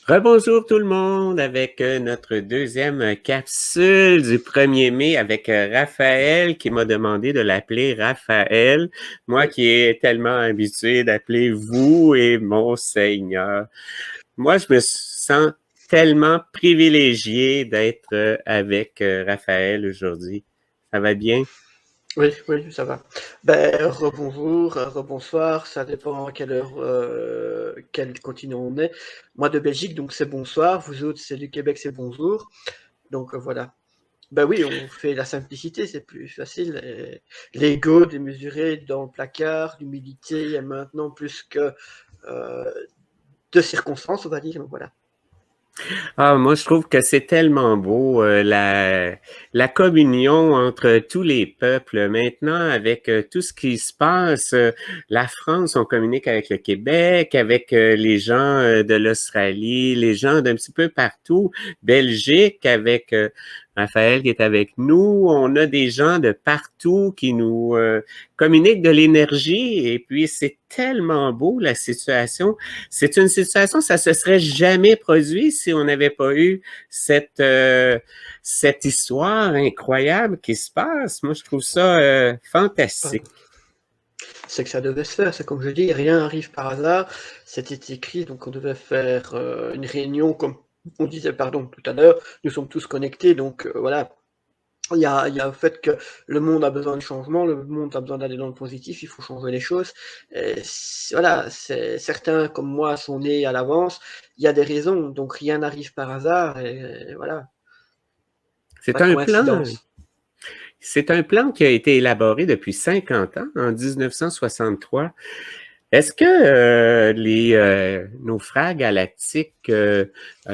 Rebonjour tout le monde avec notre deuxième capsule du 1er mai avec Raphaël qui m'a demandé de l'appeler Raphaël, moi Oui. qui est tellement habitué d'appeler vous et mon Seigneur. Moi, je me sens tellement privilégié d'être avec Raphaël aujourd'hui. Ça va bien? Oui, oui, ça va. Rebonjour, rebonsoir, ça dépend à quelle heure, quel continent on est. Moi de Belgique, donc c'est bonsoir, vous autres c'est du Québec, c'est bonjour. Donc voilà. Ben oui, on fait la simplicité, c'est plus facile. L'ego démesuré dans le placard, l'humilité est maintenant plus que euh, de circonstances, on va dire. Donc voilà. Ah, moi, je trouve que c'est tellement beau, la communion entre tous les peuples. Maintenant, avec tout ce qui se passe, la France, on communique avec le Québec, avec les gens de l'Australie, les gens d'un petit peu partout, Belgique, avec Raphaël qui est avec nous. On a des gens de partout qui nous communiquent de l'énergie et puis c'est tellement beau la situation. C'est une situation, ça se serait jamais produit si on n'avait pas eu cette histoire incroyable qui se passe. Moi, je trouve ça fantastique. C'est que ça devait se faire, c'est comme je dis, rien n'arrive par hasard. C'était écrit, donc on devait faire une réunion, comme on disait, pardon, tout à l'heure. Nous sommes tous connectés, donc voilà. Il y a le fait que le monde a besoin de changement, le monde a besoin d'aller dans le positif, il faut changer les choses. Voilà, certains comme moi sont nés à l'avance, il y a des raisons, donc rien n'arrive par hasard, et voilà, C'est pas un plan. coïncidence. C'est un plan qui a été élaboré depuis 50 ans, en 1963. Est-ce que nos frères galactiques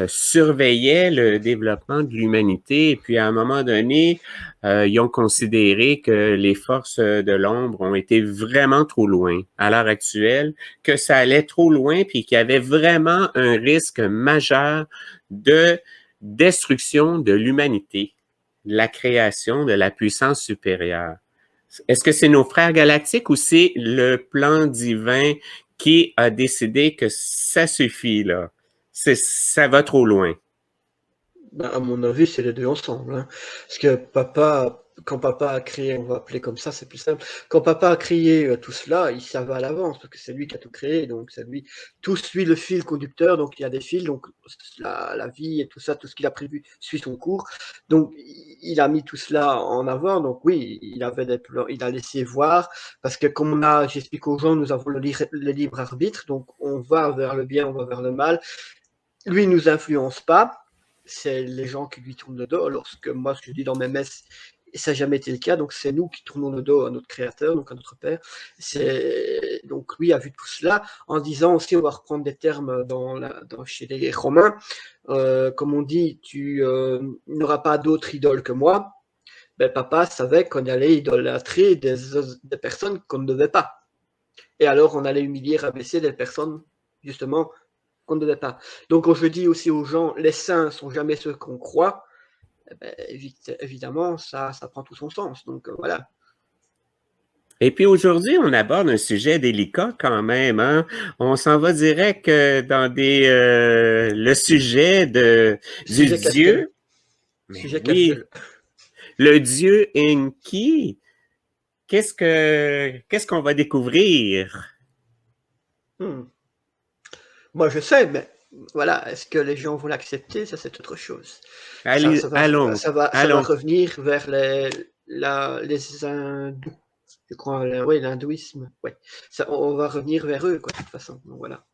surveillaient le développement de l'humanité et puis à un moment donné, ils ont considéré que les forces de l'ombre ont été vraiment trop loin à l'heure actuelle, que ça allait trop loin puis qu'il y avait vraiment un risque majeur de destruction de l'humanité, la création de la puissance supérieure? Est-ce que c'est nos frères galactiques ou c'est le plan divin qui a décidé que ça suffit, là? Ça va trop loin. À mon avis, c'est les deux ensemble, hein. Parce que papa, quand papa a créé, on va appeler comme ça, c'est plus simple. Quand papa a créé tout cela, il savait à l'avance, parce que c'est lui qui a tout créé, donc c'est lui. Tout suit le fil conducteur, donc il y a des fils, donc la vie et tout ça, tout ce qu'il a prévu suit son cours. Donc il a mis tout cela en avant, donc oui, il avait des plans, il a laissé voir, parce que comme j'explique aux gens, nous avons le libre arbitre, donc on va vers le bien, on va vers le mal. Lui, il nous influence pas. C'est les gens qui lui tournent le dos. Lorsque moi, ce que je dis dans mes messes, ça n'a jamais été le cas. Donc, c'est nous qui tournons le dos à notre Créateur, donc à notre Père. Donc, lui a vu tout cela en disant aussi, on va reprendre des termes chez les Romains. Comme on dit, tu n'auras pas d'autre idole que moi. Ben, papa savait qu'on allait idolâtrer des personnes qu'on ne devait pas. Et alors, on allait humilier, rabaisser des personnes, justement, qu'on ne devait pas. Donc, quand je dis aussi aux gens, les saints sont jamais ceux qu'on croit, eh ben, évidemment, ça prend tout son sens. Donc, voilà. Et puis aujourd'hui, on aborde un sujet délicat quand même, hein? On s'en va direct dans le sujet du Sujet casse-gueule. Dieu. Mais Sujet oui, casse-gueule. le Dieu Enki. Qu'est-ce qu'on va découvrir? Hmm. Moi, je sais, mais voilà, est-ce que les gens vont l'accepter? Ça, c'est autre chose. Ça, Allez, ça va, allons, ça va allons. revenir vers les hindous. Je crois, oui, l'hindouisme. Ouais. On va revenir vers eux, quoi, de toute façon. Donc, voilà.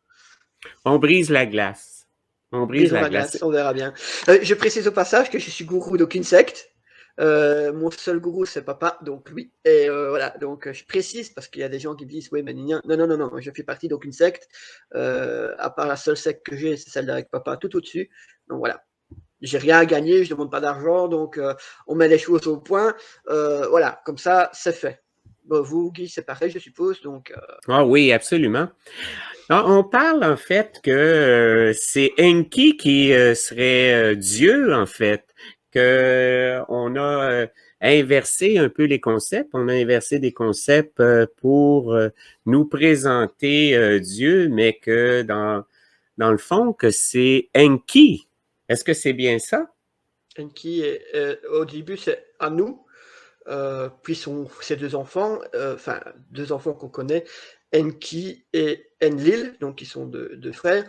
On brise la glace. On brise Brisons la la glace. glace, on verra bien. Je précise au passage que je suis gourou d'aucune secte. Mon seul gourou, c'est papa, donc oui. Et voilà, donc je précise parce qu'il y a des gens qui me disent, oui, mais non, non, non, non, je fais partie d'aucune secte. À part la seule secte que j'ai, c'est celle avec papa tout au-dessus. Donc voilà. J'ai rien à gagner, je demande pas d'argent, donc on met les choses au point. Voilà, comme ça, c'est fait. Bon, vous, Guy, c'est pareil, je suppose. Donc, Ah oui, absolument. On parle en fait que c'est Enki qui serait Dieu en fait, que on a inversé un peu les concepts, on a inversé des concepts pour nous présenter Dieu, mais que dans le fond, que c'est Enki. Est-ce que c'est bien ça? Enki, au début, c'est Anu, puis ses deux enfants, enfin, deux enfants qu'on connaît, Enki et Enlil, donc qui sont deux frères.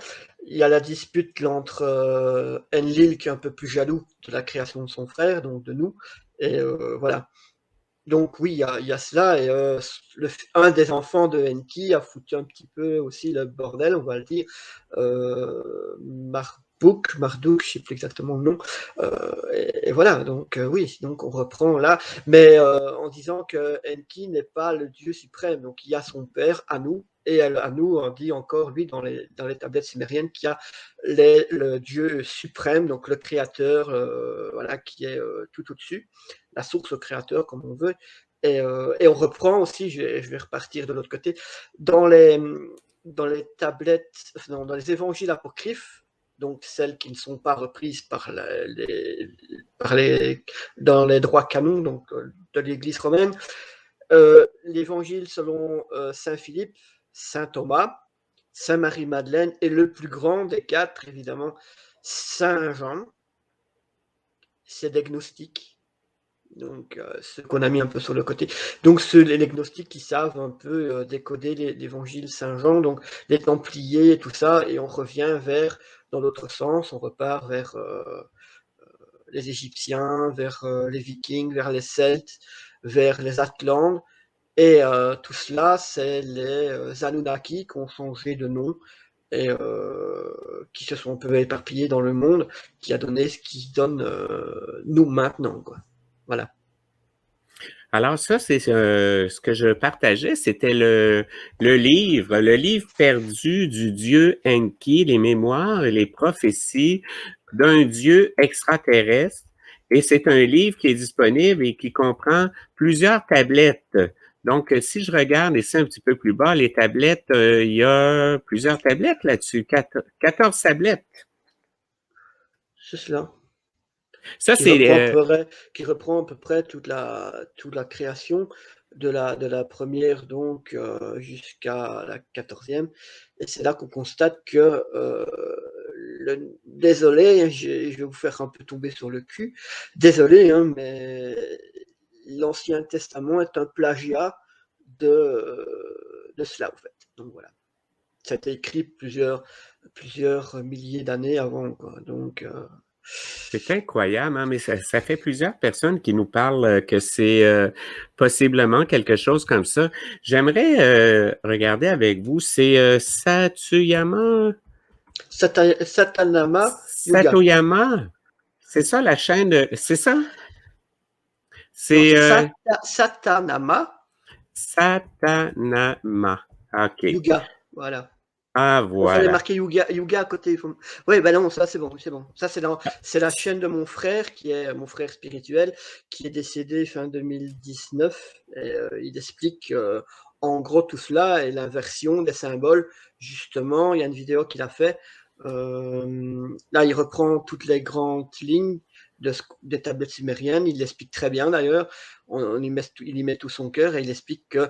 Il y a la dispute entre Enlil, qui est un peu plus jaloux de la création de son frère, donc de nous, et voilà. Donc oui, il y a cela, et un des enfants de Enki a foutu un petit peu aussi le bordel, on va le dire. Marduk, je sais plus exactement le nom. Et voilà, donc oui, donc on reprend là, mais en disant que Enki n'est pas le dieu suprême, donc il y a son père, Anu, et Anu on dit encore, lui, dans les tablettes sumériennes, qu'il y a le dieu suprême, donc le créateur, voilà, qui est tout au-dessus, la source au créateur, comme on veut. Et on reprend aussi, je vais repartir de l'autre côté, dans les tablettes, dans les évangiles apocryphes, donc celles qui ne sont pas reprises dans les droits canons, donc de l'Église romaine, l'évangile selon Saint Philippe, Saint Thomas, Saint Marie-Madeleine, et le plus grand des quatre, évidemment, Saint Jean, c'est des gnostiques. Donc, ceux qu'on a mis un peu sur le côté. Donc, les gnostiques qui savent un peu décoder l'évangile Saint-Jean, donc les Templiers et tout ça, et on revient dans l'autre sens, on repart vers les Égyptiens, vers les Vikings, vers les Celtes, vers les Atlantes, et tout cela, c'est les Anunnaki qui ont changé de nom et qui se sont un peu éparpillés dans le monde, qui a donné ce qui donne nous maintenant, quoi. Voilà. Alors ça, c'est ce que je partageais, c'était le livre perdu du dieu Enki, les mémoires et les prophéties d'un dieu extraterrestre. Et c'est un livre qui est disponible et qui comprend plusieurs tablettes. Donc, si je regarde ici un petit peu plus bas, les tablettes, il y a plusieurs tablettes là-dessus, 14 tablettes. C'est cela. Ça, Qui c'est reprend à peu près toute la création de la première, donc jusqu'à la 14e. Et c'est là qu'on constate que, désolé, je vais vous faire un peu tomber sur le cul, désolé, hein, mais l'Ancien Testament est un plagiat de cela, en fait. Donc voilà. Ça a été écrit plusieurs milliers d'années avant, quoi. Donc, c'est incroyable, hein, mais ça fait plusieurs personnes qui nous parlent que c'est possiblement quelque chose comme ça. J'aimerais regarder avec vous, c'est Satuyama? Satanama Yuga. Satoyama? C'est ça la chaîne, c'est ça? Non, C'est c'est Satanama Satanama. OK. Yuga. Voilà. Ah, Il fallait voilà. marquer Yuga à côté. Oui, ben non, ça c'est bon, c'est bon. Ça c'est la chaîne de mon frère, qui est mon frère spirituel, qui est décédé fin 2019. Et, il explique en gros tout cela et l'inversion des symboles. Justement, il y a une vidéo qu'il a fait. Là, il reprend toutes les grandes lignes des tablettes sumériennes. Il l'explique très bien d'ailleurs. Il y met tout son cœur, et il explique que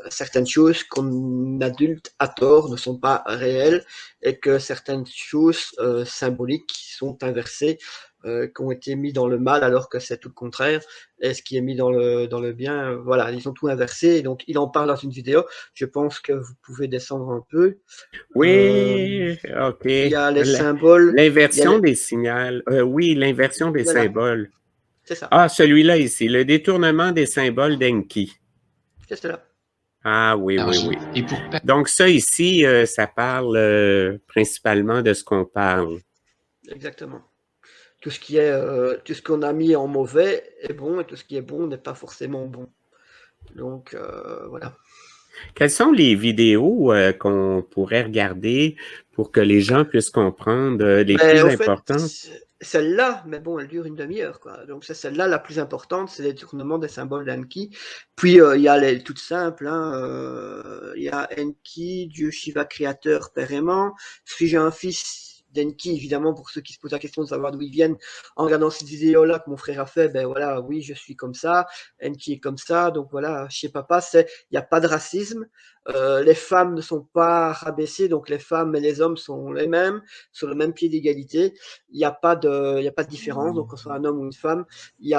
certaines choses qu'on adulte à tort ne sont pas réelles, et que certaines choses symboliques sont inversées, qui ont été mis dans le mal alors que c'est tout le contraire, et ce qui est mis dans le bien, voilà, ils ont tout inversé. Et donc il en parle dans une vidéo. Je pense que vous pouvez descendre un peu. Oui, OK. Il y a les symboles, L'inversion des signaux. Oui, l'inversion des voilà, symboles. c'est ça, Ah, celui-là ici, le détournement des symboles d'Enki. c'est cela. Ah oui, oui, oui. Et pour Donc ça ici, ça parle principalement de ce qu'on parle. Exactement. Tout ce qu'on a mis en mauvais est bon, et tout ce qui est bon n'est pas forcément bon. Donc voilà. Quelles sont les vidéos qu'on pourrait regarder pour que les gens puissent comprendre les Mais plus au fait, importantes? celle-là, mais bon, elle dure une demi-heure, quoi. Donc c'est celle-là la plus importante, c'est les détournements des symboles d'Enki. Puis il y a les toutes simples, hein, il y a Enki, Dieu Shiva créateur, père aimant. Si j'ai un fils, d'Enki, évidemment, pour ceux qui se posent la question de savoir d'où ils viennent, en regardant cette vidéo-là que mon frère a fait, ben voilà, oui, je suis comme ça, Enki est comme ça, donc voilà, chez papa, il n'y a pas de racisme, les femmes ne sont pas rabaissées, donc les femmes et les hommes sont les mêmes, sur le même pied d'égalité, il n'y a pas de différence, donc qu'on soit un homme ou une femme, il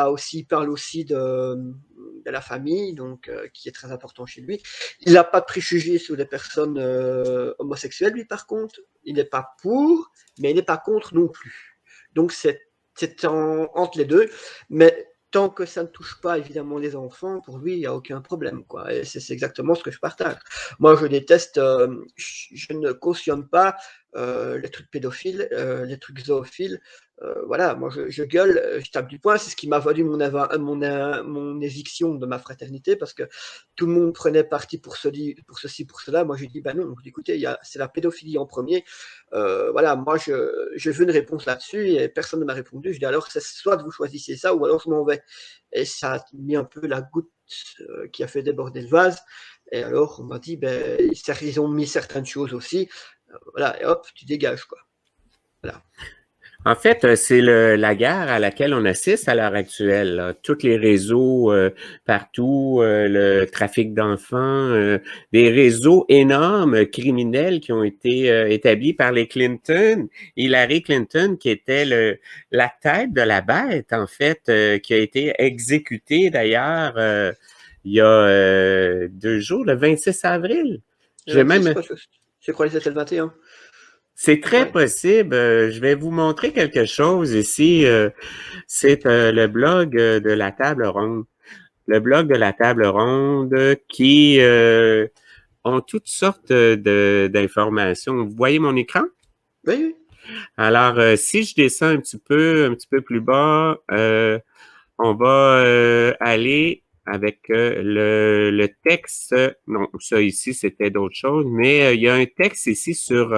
parle aussi de la famille, donc qui est très important chez lui. Il n'a pas de préjugés sur les personnes homosexuelles, lui, par contre. Il n'est pas pour, mais il n'est pas contre non plus. Donc c'est entre les deux. Mais tant que ça ne touche pas évidemment les enfants, pour lui, il n'y a aucun problème, quoi. Et c'est exactement ce que je partage. Moi, je déteste, je ne cautionne pas les trucs pédophiles, les trucs zoophiles. Voilà, moi je gueule, je tape du poing, c'est ce qui m'a valu mon éviction de ma fraternité, parce que tout le monde prenait parti pour ceci, pour cela. Moi j'ai dit, ben non, écoutez, c'est la pédophilie en premier. Voilà, moi je veux une réponse là-dessus, et personne ne m'a répondu. Je dis, alors c'est soit vous choisissez ça, ou alors je m'en vais. Et ça a mis un peu la goutte qui a fait déborder le vase. Et alors on m'a dit, ben ils ont mis certaines choses aussi. Voilà, et hop, tu dégages, quoi. Voilà. En fait, c'est la guerre à laquelle on assiste à l'heure actuelle, là. Tous les réseaux partout, le trafic d'enfants, des réseaux énormes criminels qui ont été établis par les Clinton. Hillary Clinton, qui était la tête de la bête, en fait, qui a été exécutée d'ailleurs il y a 2 jours, le 26 avril. Le J'ai 26, même je crois que c'était le 21. C'est très Ouais. possible. Je vais vous montrer quelque chose ici. C'est le blog de la table ronde. Le blog de la table ronde qui ont toutes sortes d'informations. Vous voyez mon écran? Oui, oui. Alors, si je descends un petit peu plus bas, on va aller avec le texte. Non, ça ici, c'était d'autres choses, mais il y a un texte ici sur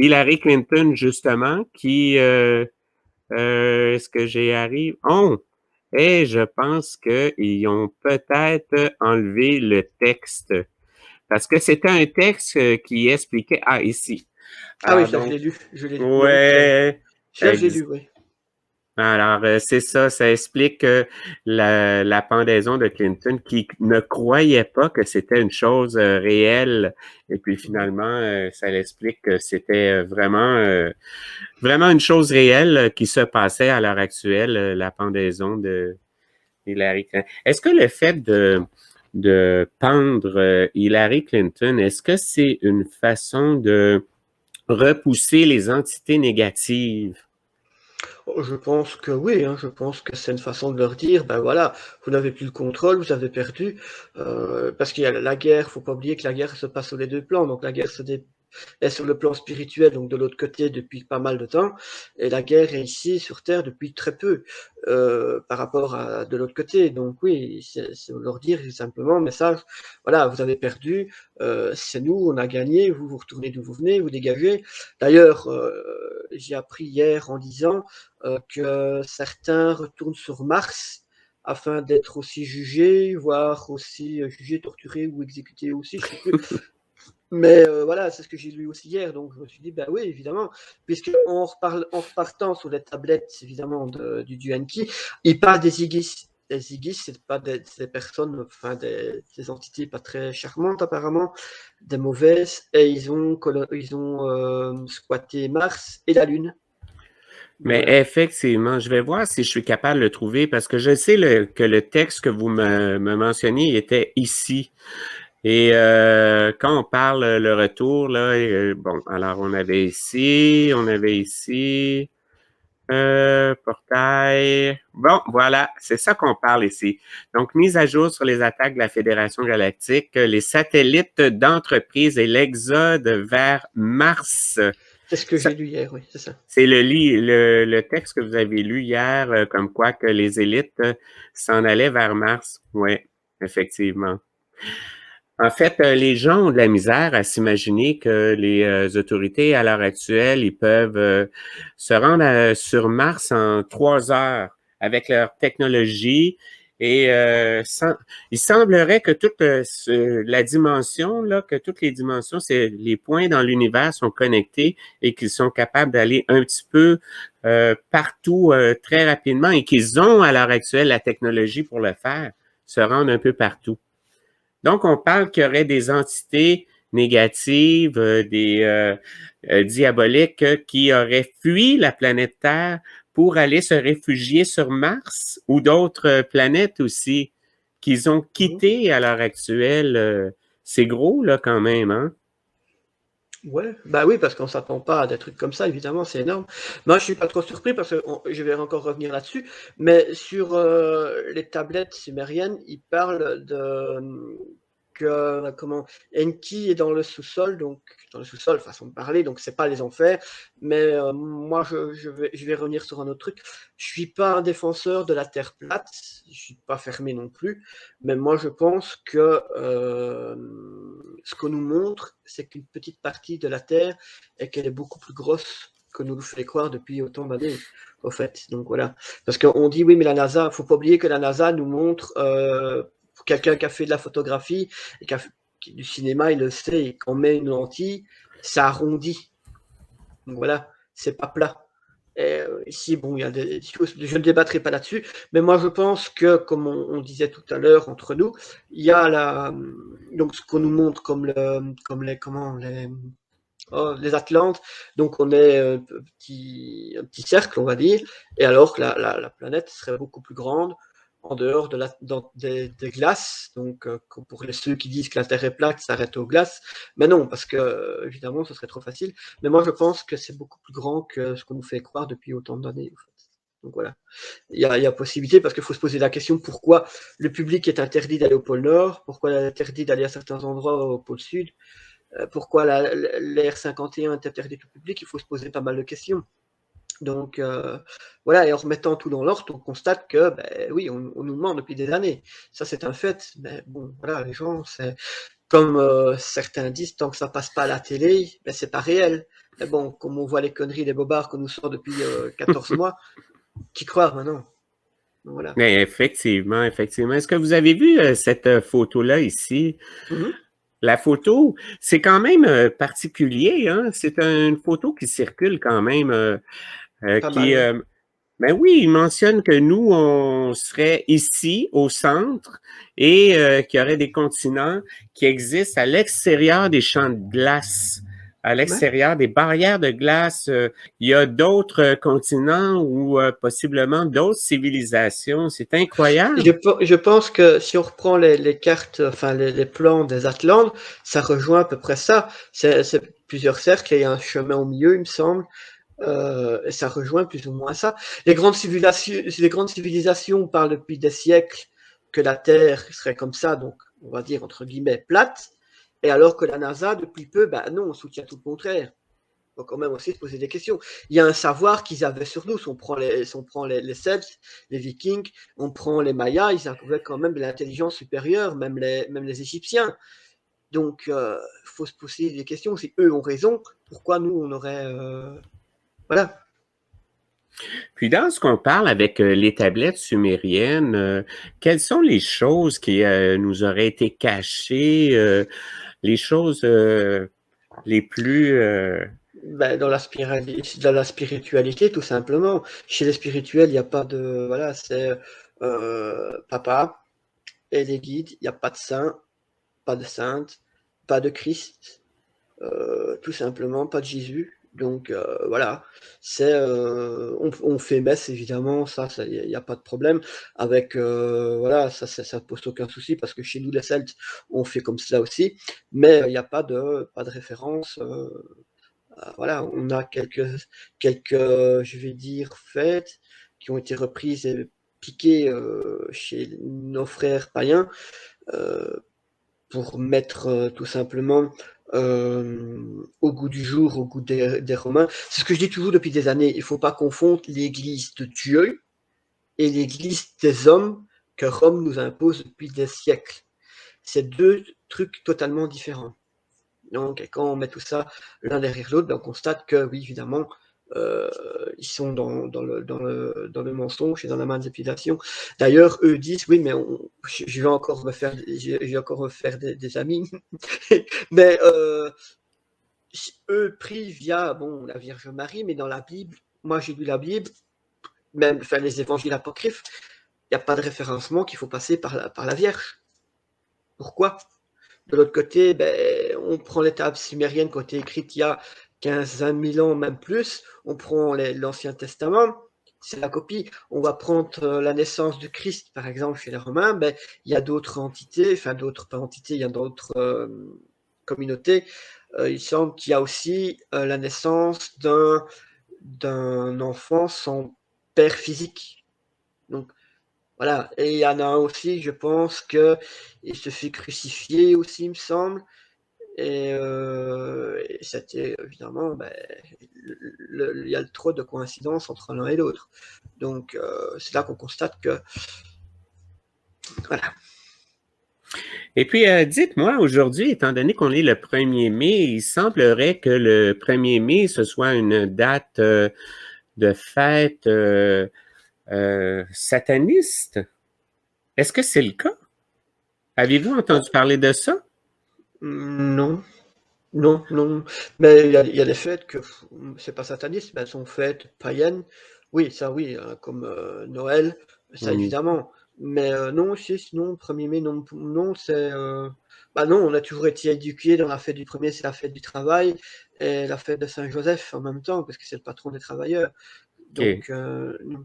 Hillary Clinton, justement, qui, est-ce que j'y arrive? Oh! Et je pense qu'ils ont peut-être enlevé le texte. Parce que c'était un texte qui expliquait, ah, ici. Ah oui, Alors, ça, je donc, l'ai lu. Je l'ai lu. Oui, oui, ouais, celui-là, je l'ai lu, oui. alors, c'est ça explique la pendaison de Clinton qui ne croyait pas que c'était une chose réelle. Et puis finalement, ça l'explique que c'était vraiment une chose réelle qui se passait à l'heure actuelle, la pendaison de Hillary Clinton. Est-ce que le fait de pendre Hillary Clinton, est-ce que c'est une façon de repousser les entités négatives? Oh, je pense que oui, hein, je pense que c'est une façon de leur dire, ben voilà, vous n'avez plus le contrôle, vous avez perdu, parce qu'il y a la guerre, faut pas oublier que la guerre se passe sur les deux plans, donc la guerre est sur le plan spirituel, donc de l'autre côté depuis pas mal de temps, et la guerre est ici sur Terre depuis très peu, par rapport à de l'autre côté. Donc oui, c'est leur dire simplement, message, voilà, vous avez perdu, c'est nous, on a gagné, vous retournez d'où vous venez, vous dégagez. D'ailleurs, j'ai appris hier en disant que certains retournent sur Mars afin d'être aussi jugés, voire aussi jugés, torturés ou exécutés aussi, je sais plus. Mais voilà, c'est ce que j'ai lu aussi hier, donc je me suis dit, bah oui, évidemment, puisque en repartant sur les tablettes, évidemment, du Enki, il parle des Igis. Les Igis, c'est pas des personnes, enfin des entités pas très charmantes apparemment, des mauvaises, et ils ont squatté Mars et la Lune. Mais Voilà. effectivement, je vais voir si je suis capable de le trouver parce que je sais que le texte que vous me mentionniez était ici. Et quand on parle le retour, là, bon, alors on avait ici, portail. Bon, voilà, c'est ça qu'on parle ici. Donc, mise à jour sur les attaques de la Fédération galactique, les satellites d'entreprise et l'exode vers Mars. C'est ce que Ça, j'ai lu hier, oui, c'est ça. c'est le texte que vous avez lu hier, comme quoi que les élites s'en allaient vers Mars. Oui, effectivement. En fait, les gens ont de la misère à s'imaginer que les autorités, à l'heure actuelle, ils peuvent se rendre sur Mars en 3 heures avec leur technologie Et il semblerait que toute la dimension, là, que toutes les dimensions, c'est les points dans l'univers sont connectés et qu'ils sont capables d'aller un petit peu partout très rapidement et qu'ils ont à l'heure actuelle la technologie pour le faire, se rendre un peu partout. Donc, on parle qu'il y aurait des entités négatives, diaboliques qui auraient fui la planète Terre pour aller se réfugier sur Mars ou d'autres planètes aussi qu'ils ont quitté à l'heure actuelle. C'est gros, là, quand même, hein? Ouais, bah oui, parce qu'on s'attend pas à des trucs comme ça, évidemment, c'est énorme. Moi, je suis pas trop surpris parce que je vais encore revenir là-dessus, mais sur les tablettes sumériennes, ils parlent de que comment Enki est dans le sous-sol, donc dans le sous-sol, façon de parler, donc c'est pas les enfers. Mais moi, je vais revenir sur un autre truc. Je suis pas un défenseur de la Terre plate, je suis pas fermé non plus, mais moi, je pense que ce qu'on nous montre, c'est qu'une petite partie de la Terre et qu'elle est beaucoup plus grosse que nous le fait croire depuis autant d'années, au fait. Donc voilà. Parce qu'on dit, oui, mais la NASA, faut pas oublier que la NASA nous montre, pour quelqu'un qui a fait de la photographie et qui a fait du cinéma, il le sait, et quand on met une lentille, ça arrondit. Donc voilà, c'est pas plat. Et ici, bon, il y a des choses, je ne débattrai pas là-dessus, mais moi je pense que, comme on disait tout à l'heure entre nous, il y a donc ce qu'on nous montre comme les Atlantes, donc on est un petit cercle, on va dire, et alors que la planète serait beaucoup plus grande en dehors des glaces, donc pour ceux qui disent que la Terre est plate, ça s'arrête aux glaces, mais non, parce que évidemment ce serait trop facile, mais moi je pense que c'est beaucoup plus grand que ce qu'on nous fait croire depuis autant d'années. En fait. Donc voilà, il y a possibilité, parce qu'il faut se poser la question pourquoi le public est interdit d'aller au pôle Nord, pourquoi il est interdit d'aller à certains endroits au pôle Sud, pourquoi l'Air 51 est interdite au public, il faut se poser pas mal de questions. Donc voilà, et en remettant tout dans l'ordre, on constate que, ben, oui, on nous ment depuis des années. Ça, c'est un fait. Mais bon, voilà, les gens, c'est comme certains disent, tant que ça passe pas à la télé, ben, c'est pas réel. Mais bon, comme on voit les conneries, les bobards qu'on nous sort depuis 14 mois, qui croire maintenant? Donc, voilà. Mais effectivement, effectivement. Est-ce que vous avez vu cette photo-là ici? Mhm. La photo, c'est quand même particulier, hein? C'est une photo qui circule quand même, Pas mal, oui. ben oui, il mentionne que nous, on serait ici, au centre, et qu'il y aurait des continents qui existent à l'extérieur des champs de glace, à Ouais. l'extérieur des barrières de glace. Il y a d'autres continents ou possiblement d'autres civilisations. C'est incroyable. Je pense que si on reprend les cartes, enfin les plans des Atlantes, ça rejoint à peu près ça. C'est plusieurs cercles et il y a un chemin au milieu, il me semble. Et ça rejoint plus ou moins ça. Les grandes civilisations parlent depuis des siècles que la Terre serait comme ça, donc on va dire entre guillemets plate. Et alors que la NASA, depuis peu, ben non, on soutient tout le contraire. Faut quand même aussi se poser des questions. Il y a un savoir qu'ils avaient sur nous. Si on prend les Celtes, les Vikings, on prend les Mayas, ils avaient quand même de l'intelligence supérieure, même les Égyptiens. Donc, faut se poser des questions. Si eux ont raison, pourquoi nous, on aurait... Voilà. Puis dans ce qu'on parle avec les tablettes sumériennes, quelles sont les choses qui nous auraient été cachées, les choses les plus... Ben, dans la spiritualité, tout simplement. Chez les spirituels, il n'y a pas de... Voilà, c'est papa et les guides. Il n'y a pas de saint, pas de sainte, pas de Christ. Tout simplement, pas de Jésus. Donc voilà, on fait messe évidemment, ça il n'y a pas de problème avec voilà, ça pose aucun souci parce que chez nous les Celtes on fait comme cela aussi, mais il n'y a pas de référence. Voilà, on a quelques je vais dire fêtes qui ont été reprises et piquées chez nos frères païens. Euh, pour mettre tout simplement au goût du jour, au goût des Romains. C'est ce que je dis toujours depuis des années. Il ne faut pas confondre l'Église de Dieu et l'Église des hommes que Rome nous impose depuis des siècles. C'est deux trucs totalement différents. Donc, quand on met tout ça l'un derrière l'autre, ben, on constate que, oui, évidemment, ils sont dans le mensonge et dans la manipulation. D'ailleurs, eux disent, oui, mais je vais encore me faire des amis. Mais eux prient via la Vierge Marie, mais dans la Bible, moi j'ai lu la Bible, même les évangiles apocryphes, il n'y a pas de référencement qu'il faut passer par la Vierge. Pourquoi? De l'autre côté, on prend les tables sumériennes qui ont été écrites il y a 15-20 000 ans, même plus. On prend l'Ancien Testament, c'est la copie. On va prendre la naissance du Christ, par exemple, chez les Romains. Il y a d'autres entités, pas entités, il y a d'autres communautés. Il semble qu'il y a aussi la naissance d'un enfant sans père physique. Donc, voilà. Et il y en a un aussi, je pense, qu'il se fait crucifier aussi, il me semble. Et c'était évidemment, il y a trop de coïncidences entre l'un et l'autre. Donc, c'est là qu'on constate que, voilà. Et puis, dites-moi, aujourd'hui, étant donné qu'on est le 1er mai, il semblerait que le 1er mai, ce soit une date de fête sataniste. Est-ce que c'est le cas? Avez-vous entendu parler de ça? Non, non, non. Mais il y a des fêtes que c'est pas sataniste, mais elles sont fêtes païennes. Oui, ça oui, comme Noël, ça Oui. évidemment. Mais non, sinon, 1er mai, non, non, c'est. Non, on a toujours été éduqués dans la fête du 1er, c'est la fête du travail, et la fête de Saint-Joseph en même temps, parce que c'est le patron des travailleurs. OK. Donc, non.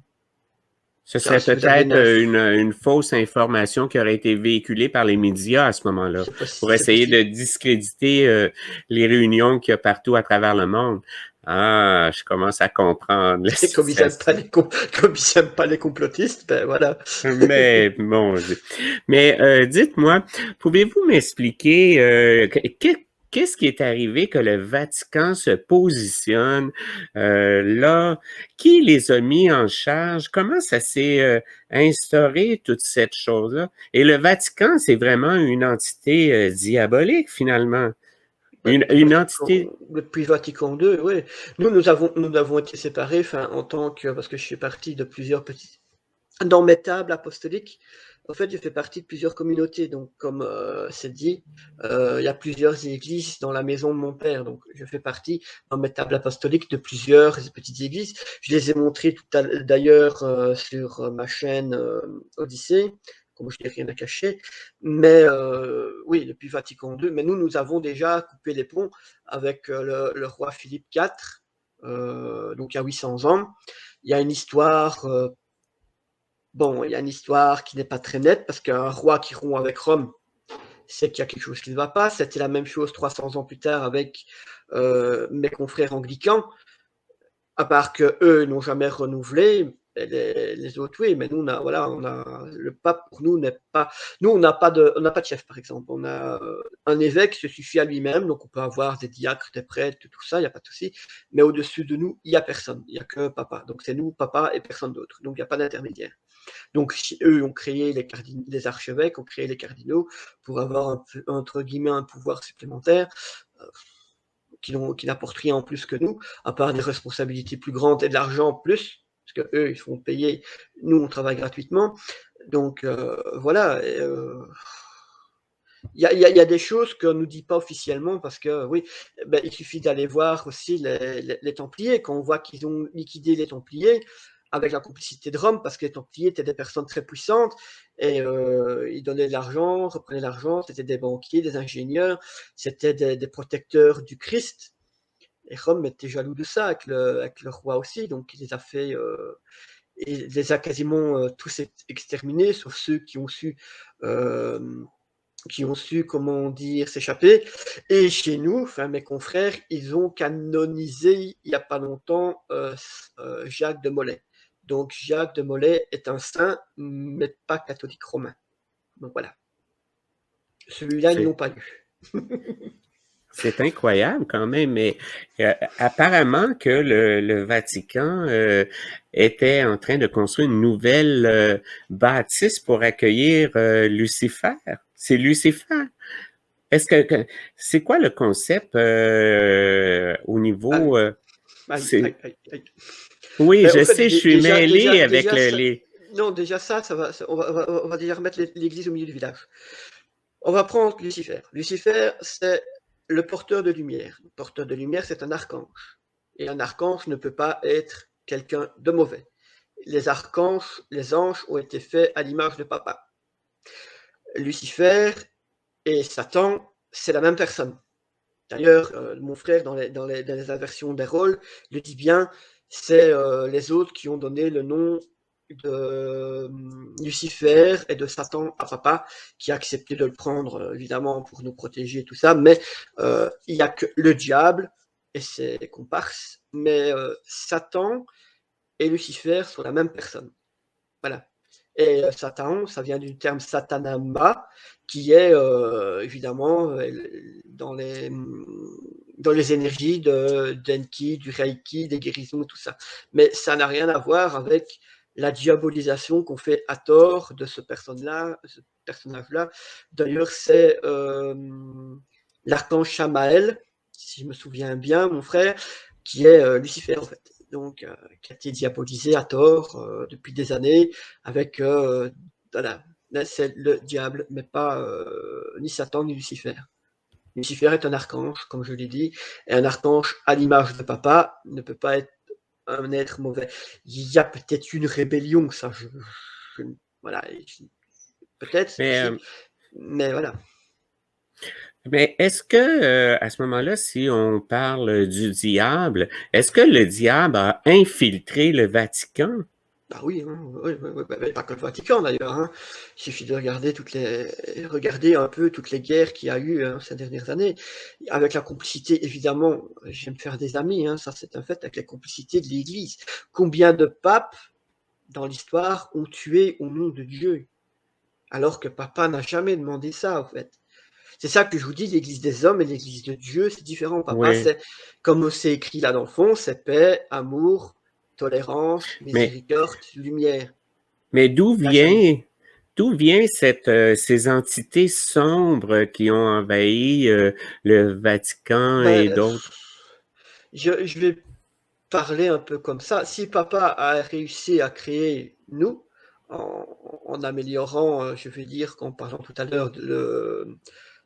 Ce Ça, serait si vous avez peut-être une fausse information qui aurait été véhiculée par les médias à ce moment-là pour c'est essayer de possible. discréditer les réunions qu'il y a partout à travers le monde. Ah, je commence à comprendre la Comme ils n'aiment pas situation. comme ils aiment pas les complotistes, ben voilà. Mais mon Dieu. Mais dites-moi, pouvez-vous m'expliquer qu'est-ce qui est arrivé que le Vatican se positionne là? Qui les a mis en charge? Comment ça s'est instauré, toute cette chose-là? Et le Vatican, c'est vraiment une entité diabolique, finalement. Ouais, Une entité... Depuis Vatican II, oui. Nous avons été séparés, en tant que, parce que je suis parti de plusieurs petits, dans mes tables apostoliques. En fait, je fais partie de plusieurs communautés. Donc, comme c'est dit, il y a plusieurs églises dans la maison de mon père. Donc, je fais partie dans mes tables apostoliques de plusieurs petites églises. Je les ai montrées d'ailleurs sur ma chaîne Odyssée. Comme je n'ai rien à cacher. Mais oui, depuis Vatican II. Mais nous avons déjà coupé les ponts avec le roi Philippe IV, donc il y a 800 ans. Il y a une histoire il y a une histoire qui n'est pas très nette, parce qu'un roi qui rompt avec Rome, c'est qu'il y a quelque chose qui ne va pas. C'était la même chose 300 ans plus tard avec mes confrères anglicans, à part que eux n'ont jamais renouvelé. Les autres, oui, mais nous, le pape pour nous n'est pas. Nous, on n'a pas de chef, par exemple. On a un évêque se suffit à lui-même, donc on peut avoir des diacres, des prêtres, tout ça, il n'y a pas de souci. Mais au-dessus de nous, il n'y a personne. Il n'y a que papa. Donc c'est nous, papa, et personne d'autre. Donc il n'y a pas d'intermédiaire. Donc eux ont créé les archevêques, ont créé les cardinaux pour avoir entre guillemets un pouvoir supplémentaire euh, qui n'apportent rien en plus que nous, à part des responsabilités plus grandes et de l'argent en plus, parce que eux ils font payer, nous on travaille gratuitement. Donc voilà. Il y a des choses qu'on ne nous dit pas officiellement, parce que oui, il suffit d'aller voir aussi les Templiers. Quand on voit qu'ils ont liquidé les Templiers avec la complicité de Rome, parce que les Templiers étaient des personnes très puissantes, et ils donnaient de l'argent, reprenaient l'argent, c'était des banquiers, des ingénieurs, c'était des protecteurs du Christ. Et Rome était jaloux de ça avec le roi aussi, donc il les a fait, il les a quasiment tous exterminés, sauf ceux euh, qui ont su, comment dire, s'échapper. Et chez nous, mes confrères, ils ont canonisé il n'y a pas longtemps Jacques de Molay. Donc Jacques de Molay est un saint, mais pas catholique romain. Donc voilà. Celui-là, ils ne l'ont C'est pas eu. c'est incroyable quand même, mais apparemment que le Vatican était en train de construire une nouvelle bâtisse pour accueillir Lucifer. C'est Lucifer. Est-ce que c'est quoi le concept au Ah, niveau Aïe, C'est aïe, aïe, aïe. oui, Ben, au je fait, sais, je suis mêlé avec déjà, les non, déjà ça va, on va déjà remettre l'église au milieu du village. On va prendre Lucifer. Lucifer, c'est le porteur de lumière. Le porteur de lumière, c'est un archange. Et un archange ne peut pas être quelqu'un de mauvais. Les archanges, les anges ont été faits à l'image de papa. Lucifer et Satan, c'est la même personne. D'ailleurs, mon frère, dans les inversions des rôles, le dit bien, c'est les autres qui ont donné le nom de Lucifer et de Satan à papa, qui a accepté de le prendre, évidemment, pour nous protéger et tout ça, mais il n'y a que le diable et ses comparses, mais Satan et Lucifer sont la même personne. Voilà. Et Satan, ça vient du terme satanamba, qui est évidemment dans les énergies d'Enki, du Reiki, des guérisons, tout ça. Mais ça n'a rien à voir avec la diabolisation qu'on fait à tort de ce personnage-là. D'ailleurs, c'est l'archange Shamaël, si je me souviens bien, mon frère, qui est Lucifer en fait. Donc, qui a été diabolisé à tort depuis des années avec voilà, là, c'est le diable, mais pas ni Satan ni Lucifer. Lucifer est un archange, comme je l'ai dit, et un archange à l'image de papa ne peut pas être un être mauvais. Il y a peut-être une rébellion, ça, voilà, peut-être, c'est mais, possible, mais voilà. mais est-ce que, à ce moment-là, si on parle du diable, est-ce que le diable a infiltré le Vatican? Bah oui, hein, oui, oui, oui, bah, pas que le Vatican d'ailleurs. Hein. Il suffit de regarder un peu toutes les guerres qu'il y a eu hein, ces dernières années, avec la complicité évidemment. J'aime faire des amis, hein, ça c'est un fait, avec la complicité de l'Église. Combien de papes dans l'histoire ont tué au nom de Dieu, alors que papa n'a jamais demandé ça en fait. C'est ça que je vous dis, l'Église des hommes et l'Église de Dieu, c'est différent. Papa, Oui, c'est comme c'est écrit là dans le fond, c'est paix, amour, tolérance, mais, miséricorde, lumière. mais Il a jamais. d'où vient ces entités sombres qui ont envahi le Vatican et Ben, d'autres? je vais parler un peu comme ça. Si papa a réussi à créer nous, en améliorant, je vais dire, en parlant tout à l'heure,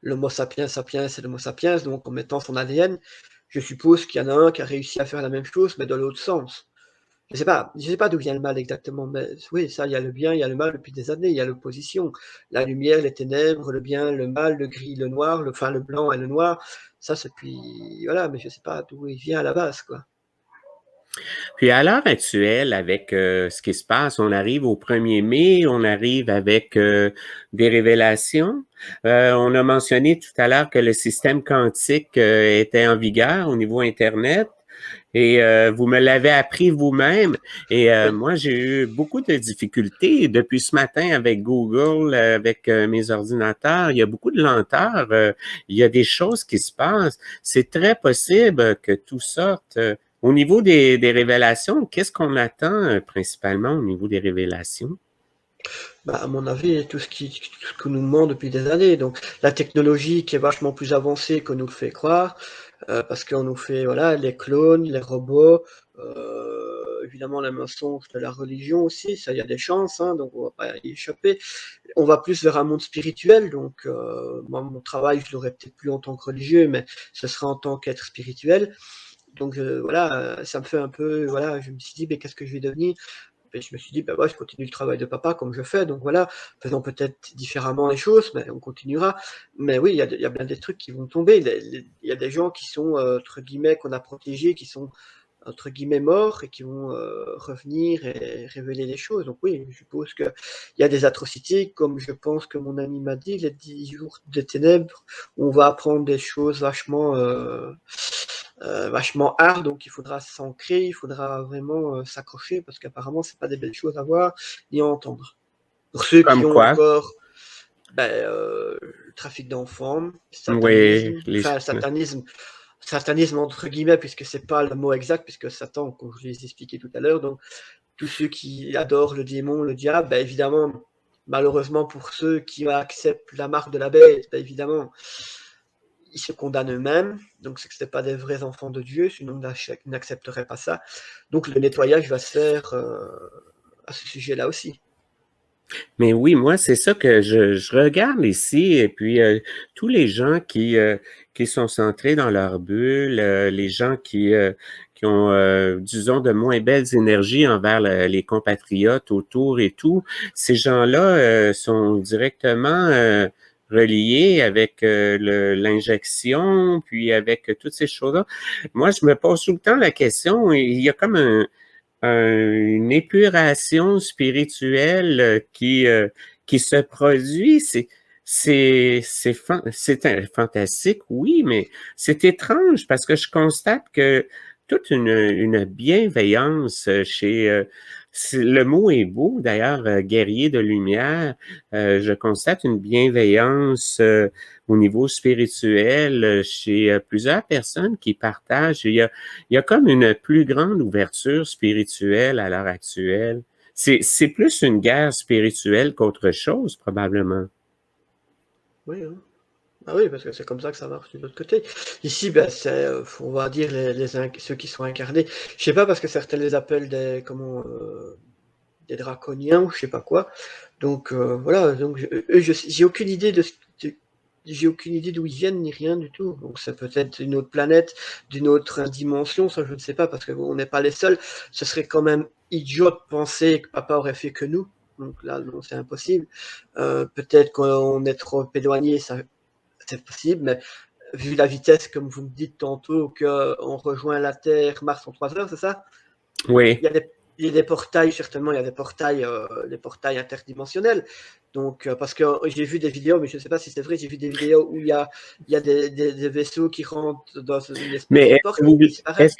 l'Homo sapiens sapiens et l'Homo sapiens, donc en mettant son ADN, je suppose qu'il y en a un qui a réussi à faire la même chose, mais dans l'autre sens. Je sais pas d'où vient le mal exactement, mais oui, ça, il y a le bien, il y a le mal depuis des années, il y a l'opposition. La lumière, les ténèbres, le bien, le mal, le gris, le noir, enfin le blanc et le noir, ça c'est depuis, voilà, mais je sais pas d'où il vient à la base, quoi. Puis à l'heure actuelle, avec ce qui se passe, on arrive au 1er mai, on arrive avec des révélations. On a mentionné tout à l'heure que le système quantique était en vigueur au niveau Internet. Et vous me l'avez appris vous-même. Et Oui. moi, j'ai eu beaucoup de difficultés depuis ce matin avec Google, avec mes ordinateurs. Il y a beaucoup de lenteur. Il y a des choses qui se passent. C'est très possible que tout sorte. Au niveau des révélations, qu'est-ce qu'on attend principalement au niveau des révélations? Bah, à mon avis, tout ce que nous demande depuis des années. Donc, la technologie qui est vachement plus avancée qu'on nous le fait croire, parce qu'on nous fait, voilà, les clones, les robots, évidemment, les mensonges de la religion aussi, ça, il y a des chances, hein, donc on va pas y échapper. On va plus vers un monde spirituel, donc, moi, mon travail, je l'aurais peut-être plus en tant que religieux, mais ce sera en tant qu'être spirituel. Donc, voilà, ça me fait un peu, voilà, je me suis dit, mais qu'est-ce que je vais devenir? Et je me suis dit, bah ouais, je continue le travail de papa comme je fais, donc voilà, faisons peut-être différemment les choses, mais on continuera. Mais oui, il y a bien des trucs qui vont tomber. Il y a des gens qui sont, entre guillemets, qu'on a protégés, qui sont, entre guillemets, morts et qui vont revenir et révéler les choses. Donc oui, je suppose qu'il y a des atrocités, comme je pense que mon ami m'a dit, les 10 jours des ténèbres, on va apprendre des choses vachement hard, donc il faudra s'ancrer, il faudra vraiment s'accrocher, parce qu'apparemment, c'est pas des belles choses à voir ni à entendre. Pour ceux qui Comme ont quoi? encore le trafic d'enfants, Oui, satanisme, enfin satanisme entre guillemets, puisque c'est pas le mot exact, puisque Satan, comme je l'ai expliqué tout à l'heure, donc tous ceux qui adorent le démon, le diable, ben évidemment, malheureusement pour ceux qui acceptent la marque de la bête, ben évidemment, ils se condamnent eux-mêmes, donc c'est que ce pas des vrais enfants de Dieu, sinon ils n'accepteraient pas ça. Donc le nettoyage va se faire à ce sujet-là aussi. Mais oui, moi, c'est ça que je regarde ici et puis tous les gens qui sont centrés dans leur bulle, les gens qui ont, disons, de moins belles énergies envers les compatriotes autour et tout, ces gens-là sont directement reliés avec l'injection, puis avec toutes ces choses-là. Moi, je me pose tout le temps la question, il y a comme une épuration spirituelle qui se produit. C'est fantastique, oui, mais c'est étrange parce que je constate que toute une bienveillance chez le mot est beau, d'ailleurs, guerrier de lumière. Je constate une bienveillance au niveau spirituel chez plusieurs personnes qui partagent. Il y a comme une plus grande ouverture spirituelle à l'heure actuelle. C'est plus une guerre spirituelle qu'autre chose, probablement. Oui, hein. Ah oui, parce que c'est comme ça que ça marche de l'autre côté. Ici, ben, c'est, on va dire, ceux qui sont incarnés. Je sais pas, parce que certains les appellent des draconiens ou je sais pas quoi. Donc voilà, donc eux, j'ai aucune idée j'ai aucune idée d'où ils viennent ni rien du tout. Donc ça peut être une autre planète, d'une autre dimension, ça je ne sais pas, parce que on n'est pas les seuls. Ce serait quand même idiot de penser que papa aurait fait que nous. Donc là, non, c'est impossible. Peut-être qu'on est trop éloigné, ça c'est possible, mais vu la vitesse, comme vous me dites tantôt, qu'on rejoint la Terre, Mars en 3 heures, c'est ça? Oui. Il y a des portails, certainement, il y a des portails interdimensionnels. Donc, parce que j'ai vu des vidéos, mais je ne sais pas si c'est vrai, j'ai vu des vidéos où il y a des vaisseaux qui rentrent dans une espèce Mais de porte et qui disparaissent.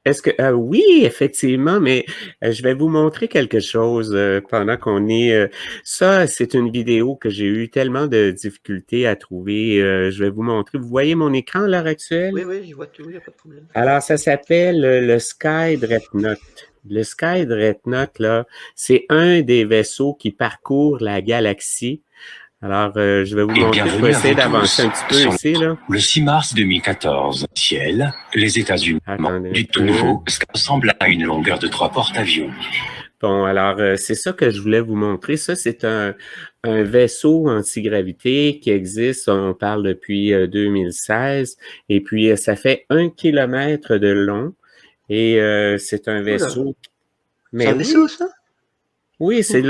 est-ce que oui, effectivement, mais je vais vous montrer quelque chose pendant qu'on est. Ça, c'est une vidéo que j'ai eu tellement de difficultés à trouver. Je vais vous montrer. Vous voyez mon écran à l'heure actuelle? Oui, oui, je vois tout, il n'y a pas de problème. Alors, ça s'appelle le Sky Dreadnought. Le Sky Dreadnought, là, c'est un des vaisseaux qui parcourt la galaxie. Alors, je vais vous Et montrer. Je vais bienvenue à essayer vous d'avancer tous un petit peu sur ici, là. le 6 mars 2014. Ciel, les États-Unis, Attendez un du tout peu. nouveau, ce qui ressemble à une longueur de 3 porte-avions. Bon, alors, c'est ça que je voulais vous montrer. Ça, c'est un vaisseau antigravité qui existe, on parle depuis 2016, et puis ça fait 1 kilomètre de long, et c'est un Oula, vaisseau. c'est Mais un vaisseau, oui, ça? oui, c'est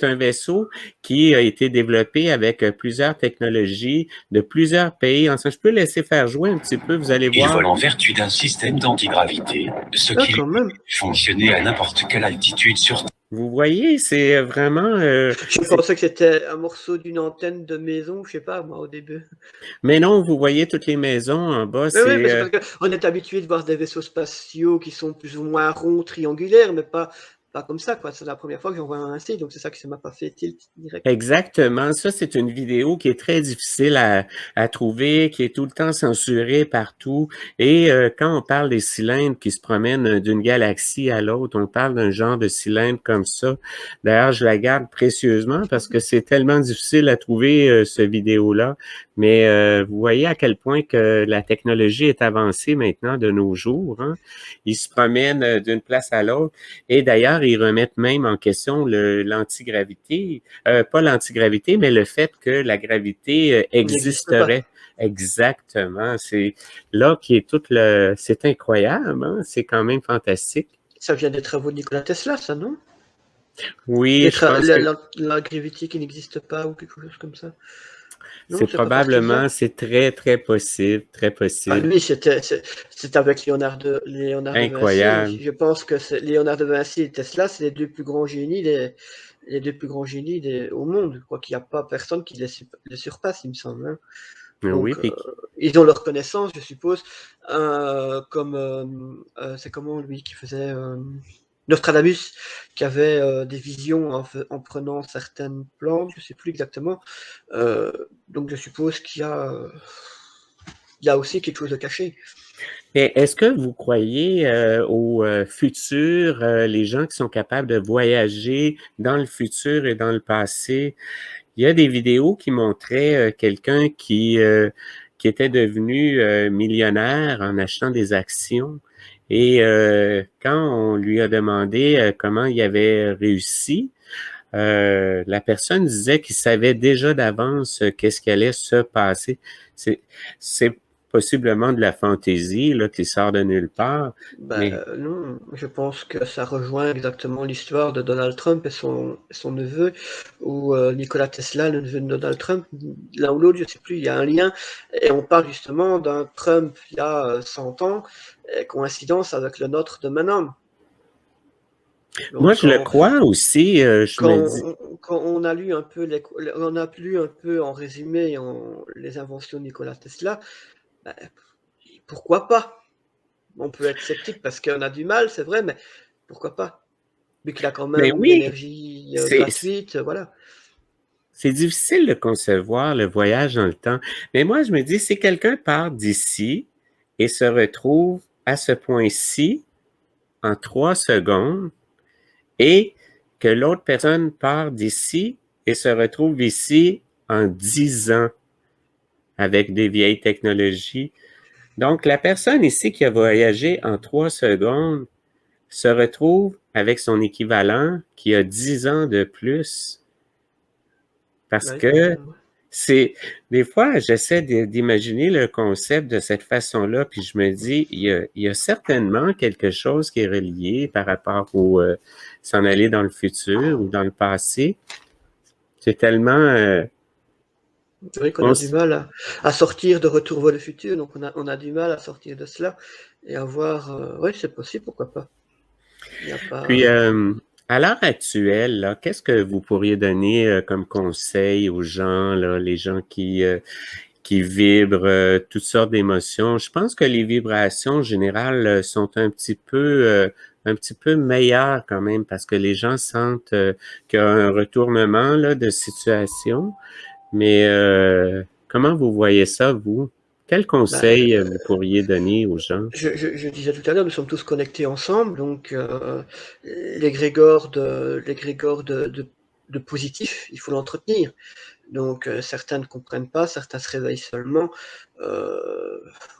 un vaisseau qui a été développé avec plusieurs technologies de plusieurs pays. Enfin, je peux laisser faire jouer un petit peu, vous allez Il voir. vole en vertu d'un système d'antigravité, ce Ah, qui lui quand même. permet de fonctionner à n'importe quelle altitude sur Terre. Vous voyez, c'est vraiment... Je pensais que c'était un morceau d'une antenne de maison, je sais pas, moi, au début. Mais non, vous voyez toutes les maisons en bas, Oui, oui, mais c'est... c'est parce qu'on est habitué de voir des vaisseaux spatiaux qui sont plus ou moins ronds, triangulaires, mais pas comme ça, quoi. C'est la première fois que j'en vois un ainsi, donc c'est ça qui m'a pas fait tilt direct. Exactement. Ça, c'est une vidéo qui est très difficile à trouver, qui est tout le temps censurée partout. Et quand on parle des cylindres qui se promènent d'une galaxie à l'autre, on parle d'un genre de cylindre comme ça. D'ailleurs, je la garde précieusement parce que c'est tellement difficile à trouver, ce vidéo-là. Mais vous voyez à quel point que la technologie est avancée maintenant de nos jours, hein. Ils se promènent d'une place à l'autre. Et d'ailleurs, ils remettent même en question l'antigravité. Pas l'antigravité, mais le fait que la gravité Il n'existe pas. existerait. Exactement. C'est là qui est c'est incroyable, hein? C'est quand même fantastique. Ça vient des travaux de Nikola Tesla, ça, non? Oui, je pense que La gravité qui n'existe pas ou quelque chose comme ça. Non, c'est c'est pas parti de là. probablement, c'est très, très possible, très Ah, possible. lui, c'est avec Léonard de Vinci. Incroyable. Je pense que Léonard de Vinci et Tesla, c'est les deux plus grands génies, les deux plus grands génies au monde. Je crois qu'il n'y a pas personne qui les surpasse, il me semble, hein. Oui, Donc, puis ils ont leur connaissance, je suppose. C'est comment lui qui faisait Nostradamus, qui avait des visions en prenant certaines plantes, je ne sais plus exactement. Donc, je suppose il y a aussi quelque chose de caché. mais est-ce que vous croyez au futur, les gens qui sont capables de voyager dans le futur et dans le passé? Il y a des vidéos qui montraient quelqu'un qui était devenu millionnaire en achetant des actions. Et quand on lui a demandé comment il avait réussi, la personne disait qu'il savait déjà d'avance qu'est-ce qui allait se passer. C'est possiblement de la fantaisie là, qui sort de nulle part, mais Non, je pense que ça rejoint exactement l'histoire de Donald Trump et son neveu, ou Nikola Tesla, le neveu de Donald Trump, l'un ou l'autre, je ne sais plus, il y a un lien, et on parle justement d'un Trump il y a 100 ans, et coïncidence avec le nôtre de maintenant. moi Donc je le crois aussi, je me dis, quand on a lu un peu on a lu un peu en résumé les inventions de Nikola Tesla, ben, pourquoi pas? On peut être sceptique parce qu'on a du mal, c'est vrai, mais pourquoi pas? Vu qu'il a quand mais même oui, l'énergie c'est gratuite, voilà. c'est difficile de concevoir le voyage dans le temps. Mais moi, je me dis, si quelqu'un part d'ici et se retrouve à ce point-ci en 3 secondes et que l'autre personne part d'ici et se retrouve ici en 10 ans avec des vieilles technologies. Donc, la personne ici qui a voyagé en 3 secondes se retrouve avec son équivalent qui a 10 ans de plus parce Ouais, que c'est des fois, j'essaie d'imaginer le concept de cette façon-là, puis je me dis, il y a certainement quelque chose qui est relié par rapport au s'en aller dans le futur ou dans le passé. C'est tellement c'est vrai qu'on on a du mal à sortir de Retour vers le futur, donc on a du mal à sortir de cela et à voir, ouais, c'est possible, pourquoi pas? Il y a puis pas à l'heure actuelle, là, qu'est-ce que vous pourriez donner comme conseil aux gens, là, les gens qui vibrent toutes sortes d'émotions. Je pense que les vibrations en général sont un petit peu meilleures quand même parce que les gens sentent qu'il y a un retournement là, de situation. Mais comment vous voyez ça, vous? Quel bah, conseil vous pourriez donner aux gens? je disais tout à l'heure, nous sommes tous connectés ensemble, donc l'égrégore de positif, il faut l'entretenir. Donc certains ne comprennent pas, certains se réveillent seulement,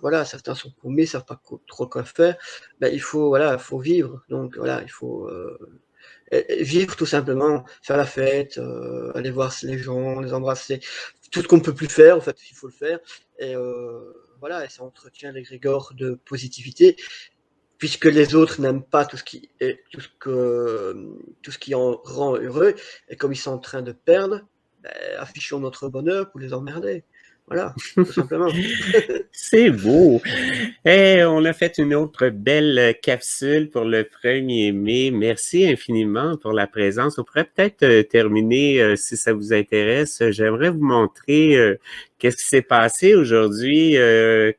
voilà, certains sont paumés, savent pas trop quoi faire. Ben, il faut vivre, donc voilà, il faut vivre tout simplement, faire la fête, aller voir les gens, les embrasser, tout ce qu'on ne peut plus faire, en fait, il faut le faire. Et voilà, et ça entretient l'égrégore de positivité, puisque les autres n'aiment pas tout ce qui en rend heureux, et comme ils sont en train de perdre, ben, affichons notre bonheur pour les emmerder. Voilà, tout simplement. C'est beau. Et on a fait une autre belle capsule pour le 1er mai. Merci infiniment pour la présence. On pourrait peut-être terminer, si ça vous intéresse. J'aimerais vous montrer qu'est-ce qui s'est passé aujourd'hui,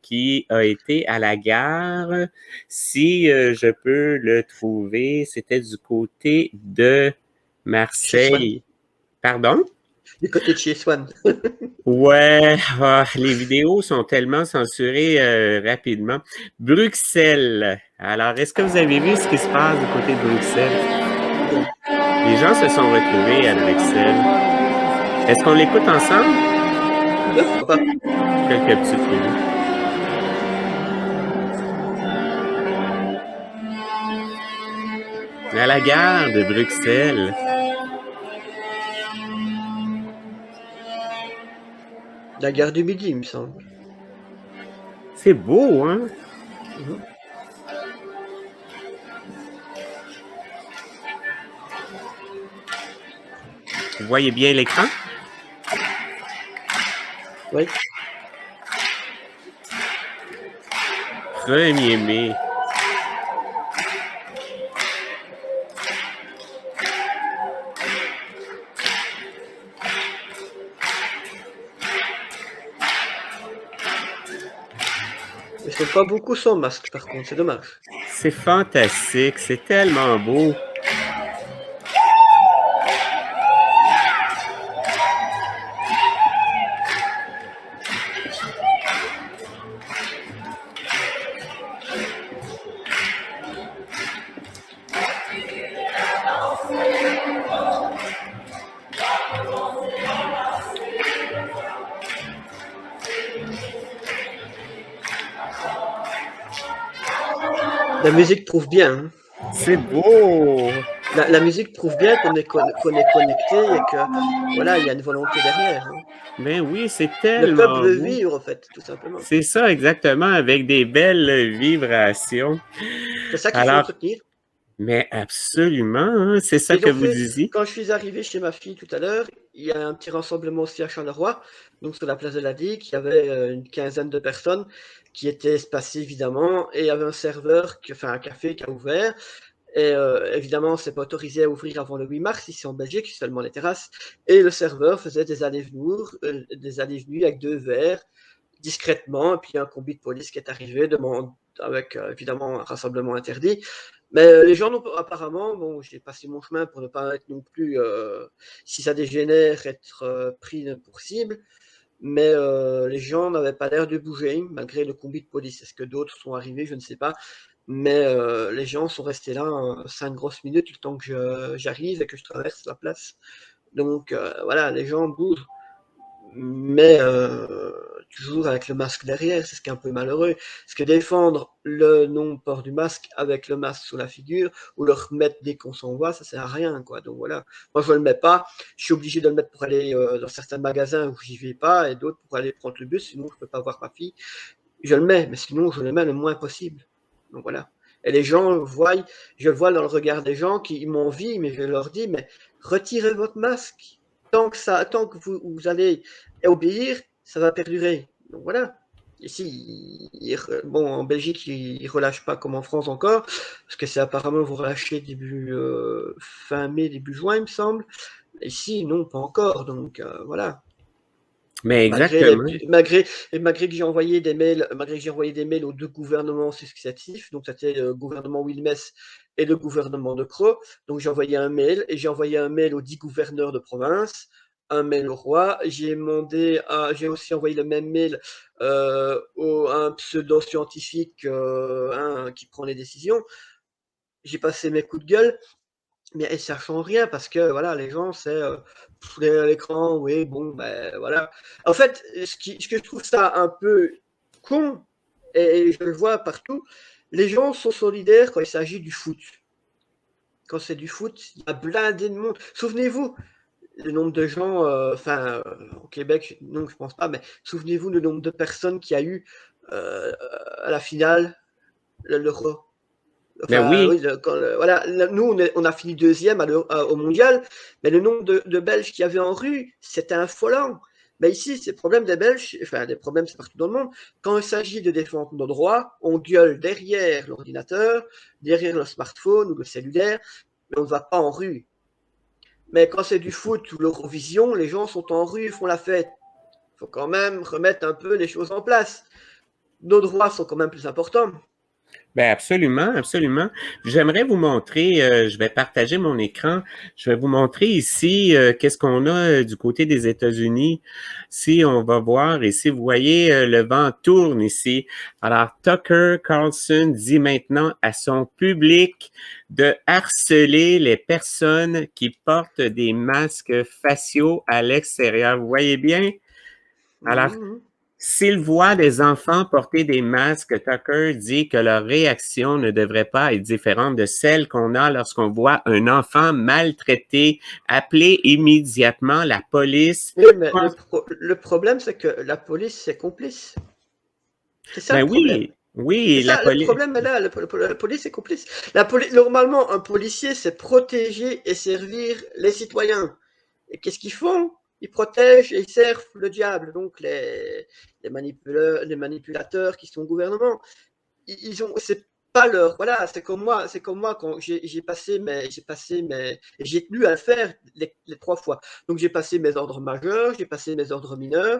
qui a été à la gare. Si je peux le trouver, c'était du côté de Chez Swan. Marseille. Pardon? Du côté de chez Swan. Ouais, les vidéos sont tellement censurées rapidement. Bruxelles. Alors, est-ce que vous avez vu ce qui se passe du côté de Bruxelles? Non. Les gens se sont retrouvés à Bruxelles. Est-ce qu'on l'écoute ensemble? Ouais, pourquoi pas? Quelques petites minutes. À la gare de Bruxelles. La gare du Midi, il me semble. C'est beau, hein? Mhm. Vous voyez bien l'écran? Oui. 1er mai. Ils sont pas beaucoup sans masque, par contre, c'est dommage. C'est fantastique, c'est tellement beau. La musique prouve bien, hein. C'est beau! La musique prouve bien qu'on est connecté et que voilà, il y a une volonté derrière, hein. Ben oui, c'est Le peuple tellement veut beau. vivre, en fait, tout simplement. C'est ça, exactement, avec des belles vibrations. C'est ça qu'il faut Alors, entretenir. mais absolument, hein, c'est ça Ils que ont vous fait, disiez? quand je suis arrivé chez ma fille tout à l'heure, il y a un petit rassemblement aussi à Charleroi, donc sur la place de la Digue, il y avait une quinzaine de personnes qui étaient espacées évidemment, et il y avait un serveur, enfin un café qui a ouvert, et évidemment c'est pas autorisé à ouvrir avant le 8 mars, ici en Belgique, seulement les terrasses, et le serveur faisait des allées-venues avec 2 verres, discrètement, et puis un combi de police qui est arrivé, avec évidemment un rassemblement interdit. Mais les gens n'ont apparemment, bon, j'ai passé mon chemin pour ne pas être non plus, si ça dégénère, être pris pour cible. Mais les gens n'avaient pas l'air de bouger, malgré le combi de police. Est-ce que d'autres sont arrivés? Je ne sais pas. Mais les gens sont restés là 5 grosses minutes, le temps que j'arrive et que je traverse la place. Donc voilà, les gens bougent, mais toujours avec le masque derrière, c'est ce qui est un peu malheureux. Parce que défendre le non-port du masque avec le masque sur la figure, ou le remettre dès qu'on s'en voit, ça sert à rien, quoi. Donc voilà, moi je le mets pas, je suis obligé de le mettre pour aller dans certains magasins où j'y vais pas, et d'autres pour aller prendre le bus, sinon je peux pas voir ma fille. Je le mets, mais sinon je le mets le moins possible. Donc voilà. Et les gens voient, je le vois dans le regard des gens qui m'envient, mais je leur dis, mais retirez votre masque. Tant que vous allez obéir, ça va perdurer. Donc voilà. Ici, bon, en Belgique, ils ne relâchent pas comme en France encore, parce que c'est apparemment vous relâchez début fin mai, début juin, il me semble. Ici, non, pas encore. Donc voilà. Mais Malgré, les, exactement. malgré que j'ai envoyé des mails, aux 2 gouvernements successifs, donc c'était le gouvernement Wilmès et le gouvernement De Croo. Donc j'ai envoyé un mail, et j'ai envoyé un mail aux 10 gouverneurs de province, un mail au roi. J'ai aussi envoyé le même mail à un pseudo-scientifique qui prend les décisions. J'ai passé mes coups de gueule. Mais ça change rien, parce que voilà, les gens, c'est l'écran, oui, bon, ben voilà. En fait, ce que je trouve ça un peu con, et je le vois partout, les gens sont solidaires quand il s'agit du foot. Quand c'est du foot, il y a blindé de monde. Souvenez-vous le nombre de gens, au Québec, non, je pense pas, mais souvenez-vous le nombre de personnes qu'il y a eu euh, à la finale, l'Euro. Ben Enfin, oui, oui, voilà, nous, on a fini deuxième au mondial, mais le nombre de Belges qu'il y avait en rue, c'était affolant. Mais ici, c'est le problème des Belges, enfin, des problèmes, c'est partout dans le monde. Quand il s'agit de défendre nos droits, on gueule derrière l'ordinateur, derrière le smartphone ou le cellulaire, mais on ne va pas en rue. Mais quand c'est du foot ou l'Eurovision, les gens sont en rue, font la fête. Il faut quand même remettre un peu les choses en place. Nos droits sont quand même plus importants. ben absolument, absolument. J'aimerais vous montrer, je vais partager mon écran. Je vais vous montrer ici qu'est-ce qu'on a du côté des États-Unis. Si on va voir ici, vous voyez, le vent tourne ici. Alors, Tucker Carlson dit maintenant à son public de harceler les personnes qui portent des masques faciaux à l'extérieur. Vous voyez bien? Alors, Mmh. s'il voit des enfants porter des masques, Tucker dit que leur réaction ne devrait pas être différente de celle qu'on a lorsqu'on voit un enfant maltraité. Appeler immédiatement la police. Oui, mais le problème, c'est que la police, c'est complice. C'est ça Ben le problème. oui, C'est oui, la ça, le police. problème est là. La police est complice. Normalement, un policier, c'est protéger et servir les citoyens. Et qu'est-ce qu'ils font? Ils protègent et ils servent le diable, donc les manipulateurs qui sont au gouvernement. C'est pas leur, voilà, c'est comme moi quand j'ai tenu à le faire les 3 fois. Donc j'ai passé mes ordres majeurs, j'ai passé mes ordres mineurs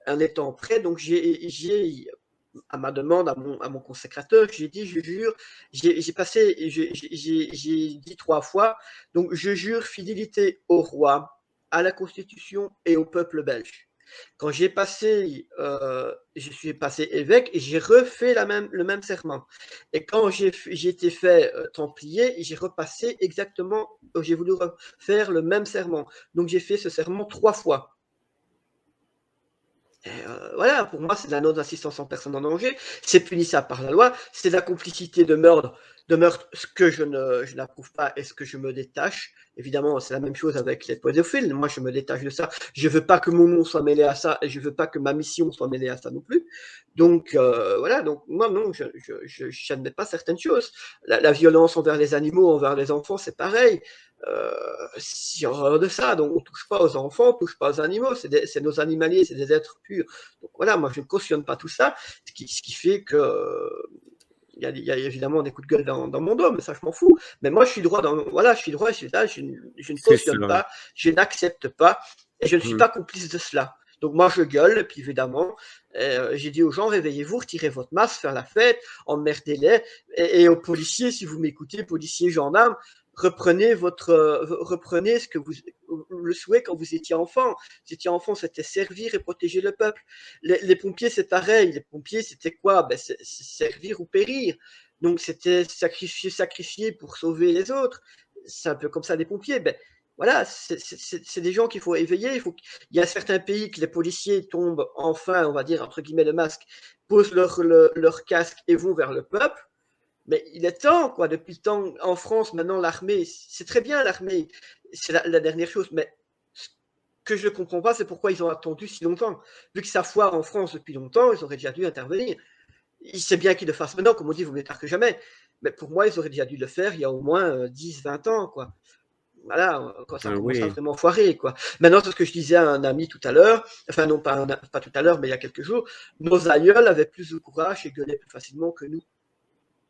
en étant prêt. Donc à ma demande à mon consécrateur, j'ai dit, je jure, j'ai dit 3 fois, donc je jure fidélité au roi, à la Constitution et au peuple belge. Quand je suis passé évêque, et j'ai refait le même serment. Et quand j'ai été fait templier, j'ai repassé exactement, j'ai voulu refaire le même serment. Donc j'ai fait ce serment 3 fois. Voilà, pour moi, c'est de la non-assistance en personne en danger, c'est punissable par la loi, c'est de la complicité de meurtre, ce que je n'approuve pas et ce que je me détache. Évidemment, c'est la même chose avec les pédophiles. Moi, je me détache de ça. Je veux pas que mon nom soit mêlé à ça et je veux pas que ma mission soit mêlée à ça non plus. Donc, voilà. Donc, moi, non, je n'admets pas certaines choses. La violence envers les animaux, envers les enfants, c'est pareil. Si horreur de ça, donc on touche pas aux enfants, on touche pas aux animaux, c'est nos animaliers, c'est des êtres purs. Donc voilà, moi je ne cautionne pas tout ça, ce qui fait que il y a évidemment des coups de gueule dans mon dos, mais ça je m'en fous. Mais moi je suis droit voilà, je suis droit, je suis là, je ne C'est ça. cautionne pas, je n'accepte pas, et je ne suis Mmh. pas complice de cela. Donc moi je gueule, et puis évidemment, j'ai dit aux gens, réveillez-vous, retirez votre masque, faire la fête, emmerdez-les, et aux policiers, si vous m'écoutez, policiers, gendarmes, reprenez ce que le souhait quand vous étiez enfant. Vous étiez enfant, c'était servir et protéger le peuple. Les pompiers, c'est pareil. Les pompiers, c'était quoi? Ben, c'est servir ou périr. Donc, c'était sacrifier pour sauver les autres. C'est un peu comme ça, les pompiers. Ben, voilà, c'est des gens qu'il faut éveiller. Il y a certains pays que les policiers tombent enfin, on va dire, entre guillemets, le masque, posent leur casque et vont vers le peuple. Mais il est temps, quoi. Depuis le temps, en France, maintenant, l'armée, c'est très bien l'armée, c'est la dernière chose, mais ce que je ne comprends pas, c'est pourquoi ils ont attendu si longtemps. Vu que ça foire en France depuis longtemps, ils auraient déjà dû intervenir. Il sait bien qu'ils le fassent maintenant, comme on dit, vous mieux tard que jamais. Mais pour moi, ils auraient déjà dû le faire il y a au moins 10, 20 ans, quoi. Voilà, quand ça commence à Oui. vraiment foirer, quoi. Maintenant, c'est ce que je disais à un ami tout à l'heure, enfin non, pas tout à l'heure, mais il y a quelques jours, nos aïeuls avaient plus de courage et gueulaient plus facilement que nous.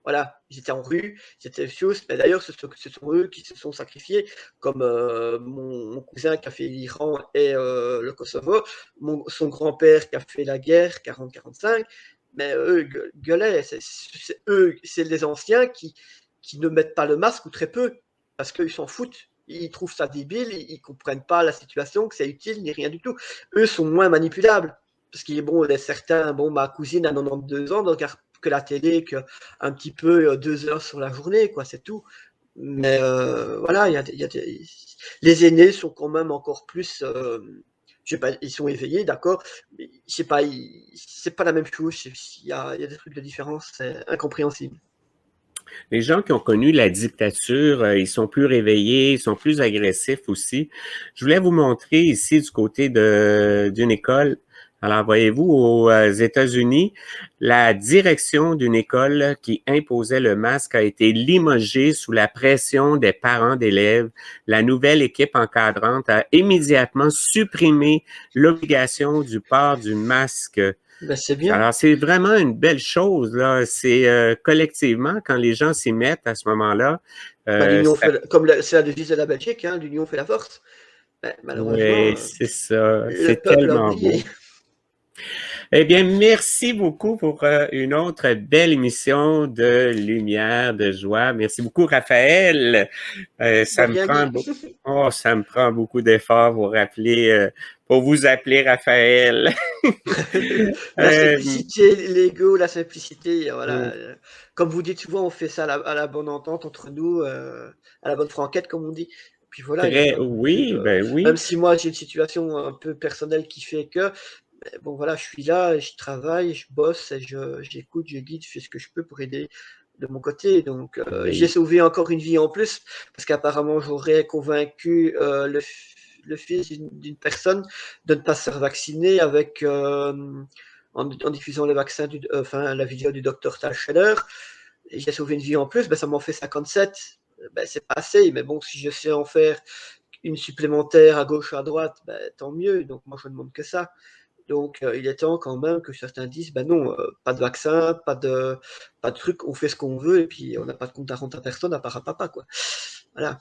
Voilà, ils étaient en rue, c'était chose. Mais d'ailleurs, ce sont eux qui se sont sacrifiés, comme mon cousin qui a fait l'Iran et le Kosovo, son grand-père qui a fait la guerre 40-45. Mais eux gueulaient. Eux, c'est les anciens qui ne mettent pas le masque ou très peu, parce qu'ils s'en foutent. Ils trouvent ça débile, ils comprennent pas la situation, que c'est utile, ni rien du tout. Eux sont moins manipulables. Parce qu'il est bon, certains, bon, ma cousine a 92 ans, donc que la télé, que un petit peu 2 heures sur la journée, quoi, c'est tout. Mais voilà, les aînés sont quand même encore plus, je sais pas, ils sont éveillés, d'accord, mais je sais pas, c'est pas la même chose. Il y a des trucs de différence, c'est incompréhensible. Les gens qui ont connu la dictature, ils sont plus réveillés, ils sont plus agressifs aussi. Je voulais vous montrer ici du côté d'une école. Alors, voyez-vous, aux États-Unis, la direction d'une école qui imposait le masque a été limogée sous la pression des parents d'élèves. La nouvelle équipe encadrante a immédiatement supprimé l'obligation du port du masque. Ben, c'est bien. Alors, c'est vraiment une belle chose, là. C'est collectivement, quand les gens s'y mettent à ce moment-là, Ben, l'union ça, fait, comme c'est la devise de la Belgique, hein, l'union fait la force. Ben, malheureusement, ouais, c'est ça. le C'est peuple a tellement oublié. beau. Eh bien, merci beaucoup pour une autre belle émission de lumière, de joie. Merci beaucoup, Raphaël. De Ça me rien, prend Guy. ça me prend beaucoup d'efforts pour vous appeler Raphaël. La Euh, simplicité, l'ego, la simplicité, voilà. hum, Comme vous dites souvent, on fait ça à la bonne entente entre nous, à la bonne franquette, comme on dit. Puis voilà, il n'y a très, pas non plus oui, ben même oui. si moi j'ai une situation un peu personnelle qui fait que, bon voilà, je suis là, je travaille, je bosse, et j'écoute, je guide, je fais ce que je peux pour aider de mon côté. Donc j'ai Oui. sauvé encore une vie en plus, parce qu'apparemment j'aurais convaincu le fils d'une personne de ne pas se faire vacciner avec en diffusant les vaccins enfin la vidéo du docteur Tal Scheller. J'ai sauvé une vie en plus, ben, ça m'en fait 57. Ben, c'est pas assez, mais bon, si je sais en faire une supplémentaire à gauche ou à droite, ben, tant mieux. Donc moi je ne demande que ça. Donc il est temps quand même que certains disent, ben non, pas de vaccin, pas de truc, on fait ce qu'on veut et puis on n'a pas de compte à rendre à personne à part à papa, quoi. Voilà.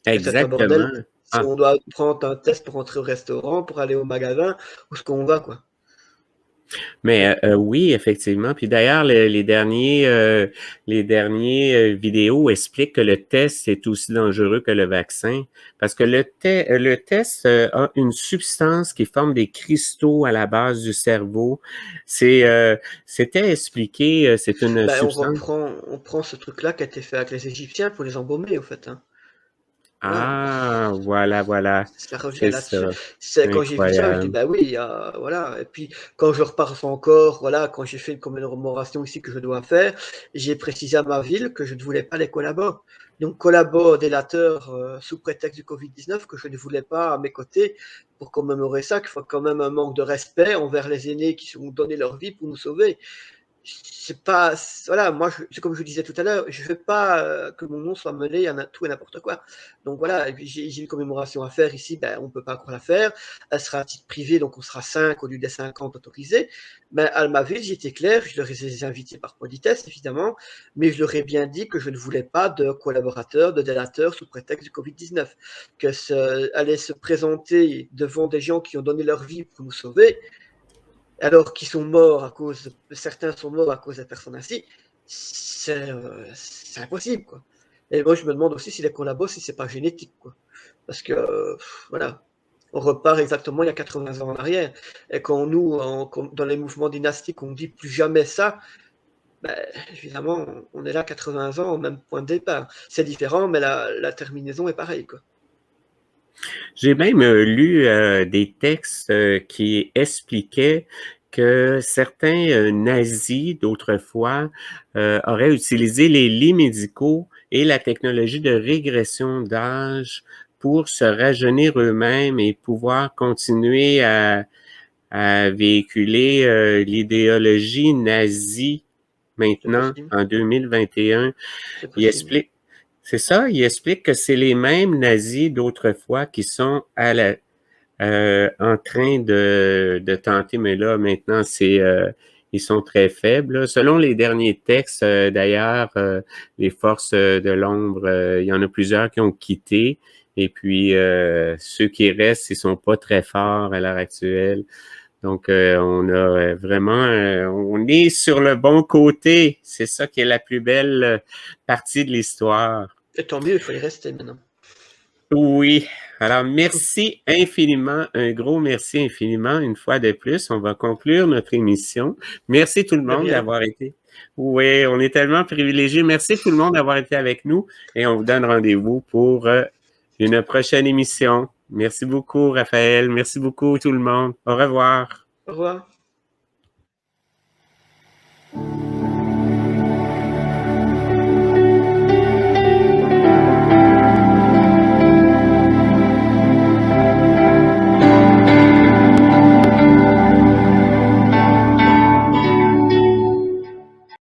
Que c'est un bordel Exactement. si Ah, on doit prendre un test pour entrer au restaurant, pour aller au magasin, où ce qu'on va, quoi. mais oui, effectivement. Puis d'ailleurs, les derniers vidéos expliquent que le test est aussi dangereux que le vaccin parce que le test a une substance qui forme des cristaux à la base du cerveau. C'était expliqué, c'est une Ben, substance. on prend ce truc-là qui a été fait avec les Égyptiens pour les embaumer, au fait, hein. Ah, voilà. Ça revient C'est là-dessus. ça. C'est quand j'ai vu ça, je dis: Incroyable. «Bah oui, voilà» et puis quand je repasse encore, voilà, quand j'ai fait une commémoration ici que je dois faire, j'ai précisé à ma ville que je ne voulais pas les collabos. Donc collabos, délateurs, sous prétexte du Covid-19 que je ne voulais pas à mes côtés pour commémorer ça, qu'il faut quand même un manque de respect envers les aînés qui ont donné leur vie pour nous sauver. C'est pas voilà, moi, c'est comme je disais tout à l'heure, je veux pas, que mon nom soit mêlé à tout et n'importe quoi. Donc voilà et puis j'ai une commémoration à faire ici, ben, on peut pas encore la faire. Elle sera à titre privé, donc on sera 5 au lieu des 50 autorisés. Mais à ma ville, j'étais clair, je leur ai invités par politesse évidemment, mais je leur ai bien dit que je ne voulais pas de collaborateurs, de délateurs sous prétexte du Covid-19. Que aller se présenter devant des gens qui ont donné leur vie pour nous sauver, alors qu'ils sont morts à cause, certains sont morts à cause des personnes ainsi, c'est impossible, quoi. Et moi, je me demande aussi si les collabos, si c'est pas génétique, quoi. Parce que, voilà, on repart exactement il y a 80 ans en arrière. Et quand nous, dans les mouvements dynastiques, on dit plus jamais ça, ben, évidemment, on est là 80 ans au même point de départ. C'est différent, mais la terminaison est pareille, quoi. J'ai même lu des textes qui expliquaient que certains nazis d'autrefois auraient utilisé les lits médicaux et la technologie de régression d'âge pour se rajeunir eux-mêmes et pouvoir continuer à véhiculer l'idéologie nazie C'est maintenant possible, en 2021. c'est Il possible. explique, c'est ça, il explique que c'est les mêmes nazis d'autrefois qui sont en train de tenter, mais là, maintenant, ils sont très faibles. Là. Selon les derniers textes, d'ailleurs, les forces de l'ombre, il y en a plusieurs qui ont quitté. Et puis, ceux qui restent, ils sont pas très forts à l'heure actuelle. Donc, on a vraiment, on est sur le bon côté. C'est ça qui est la plus belle partie de l'histoire. Et tant mieux, il faut y rester maintenant. Oui. Alors, merci infiniment, un gros merci infiniment une fois de plus. On va conclure notre émission. Merci tout le De monde rien. d'avoir été. Oui, on est tellement privilégiés. Merci tout le monde d'avoir été avec nous et on vous donne rendez-vous pour une prochaine émission. Merci beaucoup, Raphaël. Merci beaucoup tout le monde. Au revoir. Au revoir.